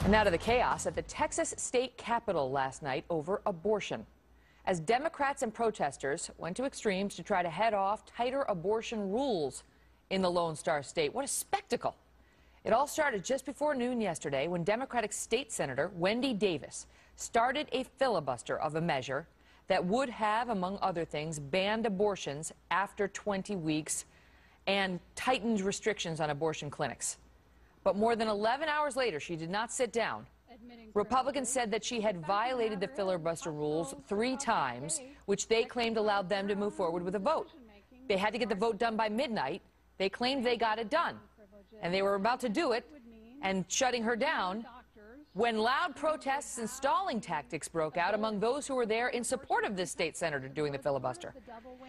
And now to the chaos at the Texas state capitol last night over abortion. As Democrats and protesters went to extremes to try to head off tighter abortion rules in the Lone Star State. What a spectacle. It all started just before noon yesterday when Democratic State Senator Wendy Davis started a filibuster of a measure that would have, among other things, banned abortions after 20 weeks and tightened restrictions on abortion clinics. But more than 11 hours later, she did not sit down. Republicans said that she had violated the filibuster rules 3 times, which they claimed allowed them to move forward with a vote. They had to get the vote done by midnight. They claimed they got it done, and they were about to do it and shutting her down when loud protests and stalling tactics broke out among those who were there in support of this state senator doing the filibuster.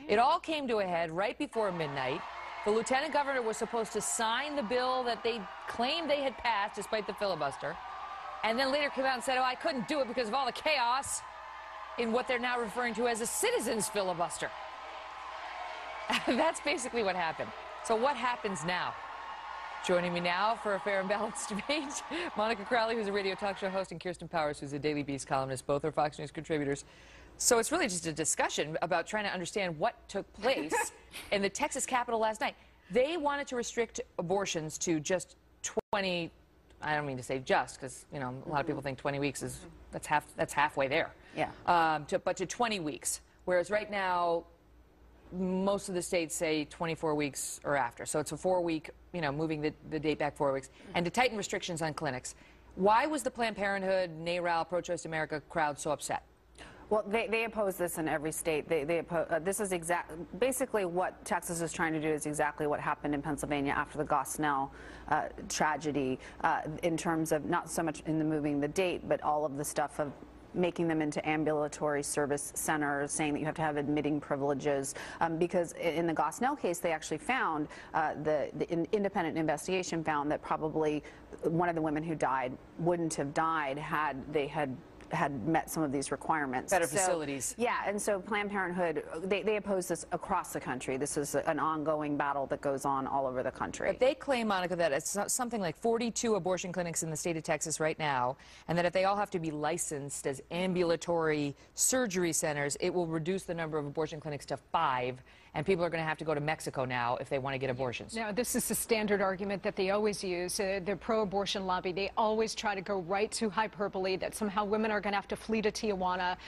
It all came to a head right before midnight. The lieutenant governor was supposed to sign the bill that they claimed they had passed despite the filibuster, and then later came out and said, oh, I couldn't do it because of all the chaos in what they're now referring to as a citizen's filibuster. That's basically what happened. So what happens now? Joining me now for a fair and balanced debate, Monica Crowley, who's a radio talk show host, and Kirsten Powers, who's a Daily Beast columnist. Both are Fox News contributors. So it's really just a discussion about trying to understand what took place in the Texas Capitol last night. They wanted to restrict abortions to just 20, I don't mean to say just, because, you know, a lot of people think 20 weeks is, that's halfway there. Yeah. But to 20 weeks, whereas right now, most of the states say 24 weeks or after. So it's a 4-week, you know, moving the date back 4 weeks. And to tighten restrictions on clinics. Why was the Planned Parenthood, NARAL, Pro-Choice America crowd so upset? Well, they oppose this in every state. This is basically what Texas is trying to do is exactly what happened in Pennsylvania after the Gosnell tragedy, in terms of not so much in the moving the date, but all of the stuff of making them into ambulatory service centers, saying that you have to have admitting privileges, because in the Gosnell case, they actually found, the independent investigation found that probably one of the women who died wouldn't have died had they had met some of these requirements. Better facilities. Yeah, and so Planned Parenthood, they oppose this across the country. This is an ongoing battle that goes on all over the country. But they claim, Monica, that it's something like 42 abortion clinics in the state of Texas right now, and that if they all have to be licensed as ambulatory surgery centers, it will reduce the number of abortion clinics to 5, and people are going to have to go to Mexico now if they want to get abortions. Now, this is the standard argument that they always use. The pro-abortion lobby, they always try to go right to hyperbole, that somehow women are going to have to flee to Tijuana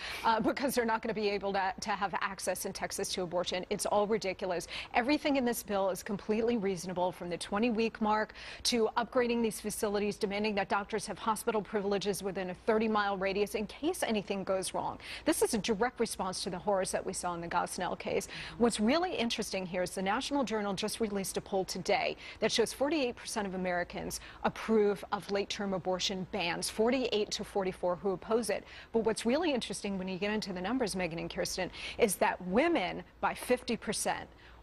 because they're not going to be able to have access in Texas to abortion. It's all ridiculous. Everything in this bill is completely reasonable, from the 20-week mark to upgrading these facilities, demanding that doctors have hospital privileges within a 30-mile radius in case anything goes wrong. This is a direct response to the horrors that we saw in the Gosnell case. What's really interesting here is the National Journal just released a poll today that shows 48% of Americans approve of late-term abortion bans, 48 to 44 who oppose it. But what's really interesting when you get into the numbers, Megyn and Kirsten, is that women, by 50%,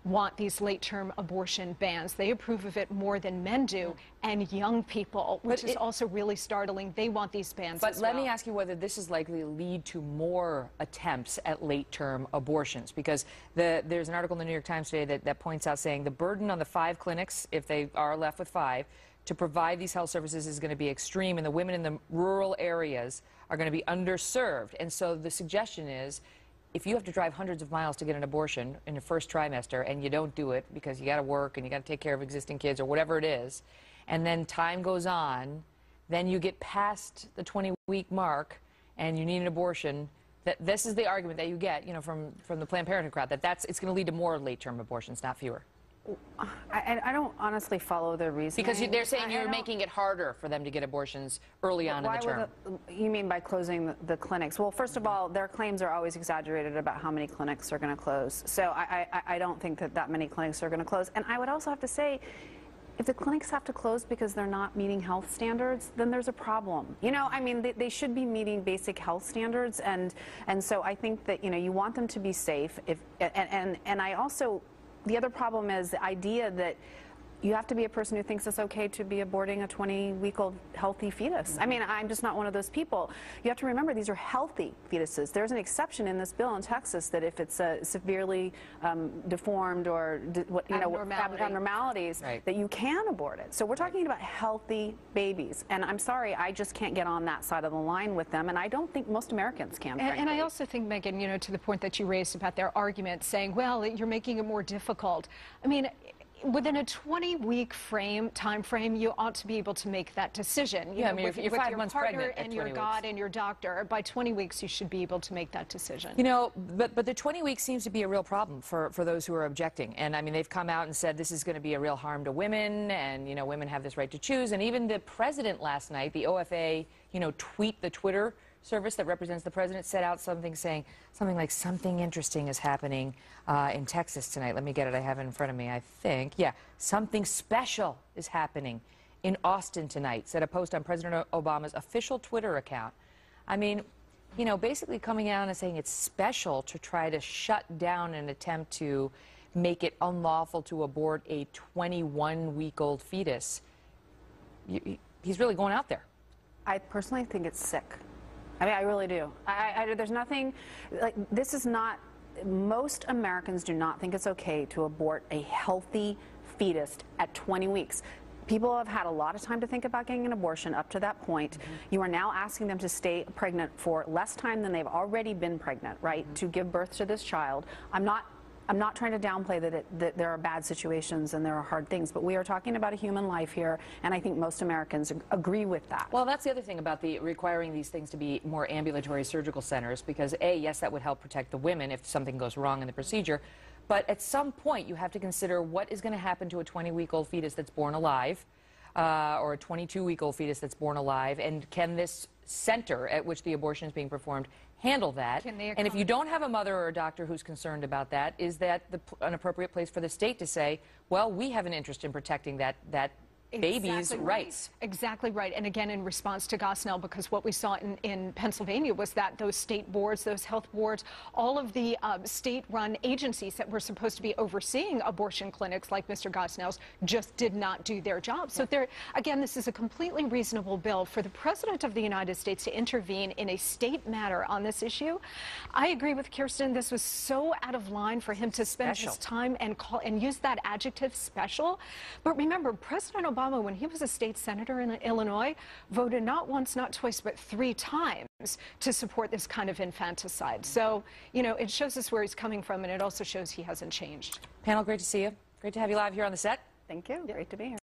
want these late-term abortion bans. They approve of it more than men do, and young people, which is also really startling. They want these bans as well. But let me ask you whether this is likely to lead to more attempts at late-term abortions, because there's an article in the New York Times today that points out, saying the burden on the 5 clinics, if they are left with 5, to provide these health services is going to be extreme, and the women in the rural areas are going to be underserved. And so the suggestion is, if you have to drive hundreds of miles to get an abortion in the first trimester and you don't do it because you got to work and you got to take care of existing kids or whatever it is, and then time goes on, then you get past the 20-week mark and you need an abortion, that this is the argument that you get, you know, from the Planned Parenthood crowd, that it's going to lead to more late-term abortions, not fewer. I don't honestly follow their reasoning. Because they're saying you're making it harder for them to get abortions early on in the term. You mean by closing the clinics? Well, first of all, their claims are always exaggerated about how many clinics are going to close. So I don't think that many clinics are going to close. And I would also have to say, if the clinics have to close because they're not meeting health standards, then there's a problem. You know, I mean, they should be meeting basic health standards, and so I think that, you know, you want them to be safe. And I also, the other problem is the idea that you have to be a person who thinks it's okay to be aborting a 20-week-old healthy fetus. I mean, I'm just not one of those people. You have to remember these are healthy fetuses. There's an exception in this bill in Texas that if it's severely deformed or abnormalities, right, that you can abort it. So we're talking about healthy babies, and I'm sorry, I just can't get on that side of the line with them, and I don't think most Americans can. And I also think, Megyn, you know, to the point that you raised about their argument saying, well, you're making it more difficult. I mean, within a 20-week time frame, you ought to be able to make that decision. Yeah, I mean, if you're 5 months pregnant and your God and your doctor, by 20 weeks, you should be able to make that decision. You know, but the 20 weeks seems to be a real problem for those who are objecting. And I mean, they've come out and said this is going to be a real harm to women, and, you know, women have this right to choose. And even the president last night, the OFA, you know, the Twitter service that represents the president, set out something saying something like something interesting is happening in Texas tonight. Let me get it. I have it in front of me, I think. Yeah, something special is happening in Austin tonight, said a post on President Obama's official Twitter account. I mean, you know, basically coming out and saying it's special to try to shut down an attempt to make it unlawful to abort a 21-week-old fetus. He's really going out there. I personally think it's sick. I mean, I really do. There's nothing, like, this is not, most Americans do not think it's okay to abort a healthy fetus at 20 weeks. People have had a lot of time to think about getting an abortion up to that point. You are now asking them to stay pregnant for less time than they've already been pregnant, right, to give birth to this child. I'm not trying to downplay that there are bad situations and there are hard things, but we are talking about a human life here, and I think most Americans agree with that. Well, that's the other thing about requiring these things to be more ambulatory surgical centers, because A, yes, that would help protect the women if something goes wrong in the procedure, but at some point you have to consider what is going to happen to a 20-week-old fetus that's born alive, or a 22-week-old fetus that's born alive, and can this center at which the abortion is being performed handle that? And if you don't have a mother or a doctor who's concerned about that, is that an appropriate place for the state to say, well, we have an interest in protecting that baby's rights? Exactly right. And again, in response to Gosnell, because what we saw in Pennsylvania was that those state boards, those health boards, all of the state-run agencies that were supposed to be overseeing abortion clinics like Mr. Gosnell's just did not do their job. So again, this is a completely reasonable bill for the President of the United States to intervene in a state matter on this issue. I agree with Kirsten. This was so out of line for him to spend his time and use that adjective, special. But remember, President Obama, when he was a state senator in Illinois, voted not once, not twice, but 3 times to support this kind of infanticide. So, you know, it shows us where he's coming from, and it also shows he hasn't changed. Panel, great to see you. Great to have you live here on the set. Thank you. Great to be here.